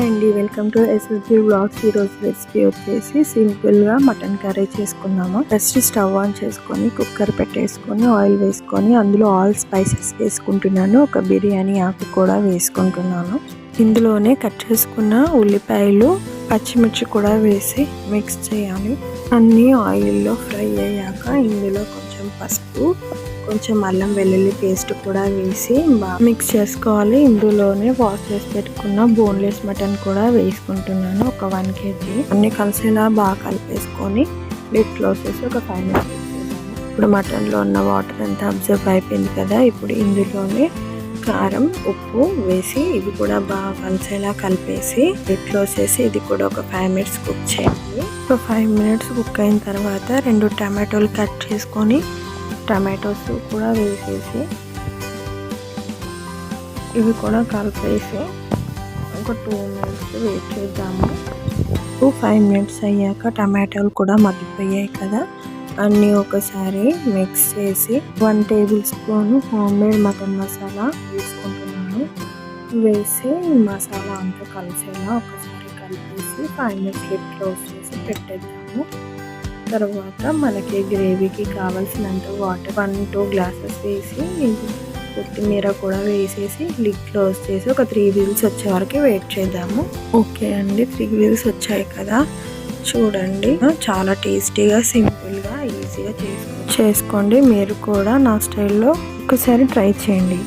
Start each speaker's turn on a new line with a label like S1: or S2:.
S1: Hi అండి, welcome to SSB vlogs. ఈ రోజు రెసిపీ వచ్చేసి సింపుల్ గా మటన్ కర్రీ చేసుకున్నాము. ఫస్ట్ స్టవ్ ఆన్ చేసుకొని కుక్కర్ పెట్టేసుకొని ఆయిల్ వేసుకొని అందులో ఆల్ స్పైసెస్ వేసుకుంటున్నాను. ఒక బిర్యానీ ఆకు కూడా వేసుకుంటున్నాను. ఇందులోనే కట్ చేసుకున్న ఉల్లిపాయలు, పచ్చిమిర్చి కూడా వేసి మిక్స్ చేయాలి. అన్ని ఆయిల్లో ఫ్రై అయ్యాక ఇందులో కొంచెం పసుపు, కొంచెం అల్లం వెల్లుల్లి పేస్ట్ కూడా వేసి మిక్స్ చేసుకోవాలి. ఇందులోనే వాష్ చేసి పెట్టుకున్న బోన్లెస్ మటన్ కూడా వేసుకుంటున్నాను. ఒక 1 kg అన్ని కలిసేలా బాగా కలిపేసుకొని లిడ్ క్లోజ్ చేసి ఒక 5 minutes పెట్టేద్దాము. ఇప్పుడు మటన్లో ఉన్న వాటర్ అంతా అబ్జర్వ్ అయిపోయింది కదా. ఇప్పుడు ఇందులోనే కారం, ఉప్పు వేసి ఇది కూడా బాగా కలిసేలా కలిపేసి లిడ్ క్లోజ్ చేసి ఇది కూడా ఒక 5 minutes కుక్ చేయాలి. ఒక 5 minutes కుక్ అయిన తర్వాత 2 టమాటోలు కట్ చేసుకొని టమాటోస్ కూడా వేసేసి ఇవి కూడా కలిపేసి ఒక 2 minutes వెయిట్ చేద్దాము. 5 minutes అయ్యాక టమాటోలు కూడా మగ్గిపోయాయి కదా, అన్నీ ఒకసారి మిక్స్ చేసి 1 tablespoon home made mutton masala వేసుకుంటున్నాను. వేసి మసాలా అంతా కలిసేలా ఒకసారి కలిపేసి 5 minutes లిడ్ క్లోజ్ చేసి పెట్టేద్దాము. తర్వాత మనకి గ్రేవీకి కావాల్సినంత వాటర్ 1-2 glasses వేసి కొత్తిమీర కూడా వేసేసి లిడ్ క్లోజ్ చేసి ఒక 3 whistles వచ్చే వరకు వెయిట్ చేద్దాము. ఓకే అండి, 3 whistles వచ్చాయి కదా, చూడండి చాలా టేస్టీగా సింపుల్గా ఈజీగా చేసుకోండి. మీరు కూడా నా స్టైల్లో ఒకసారి ట్రై చేయండి.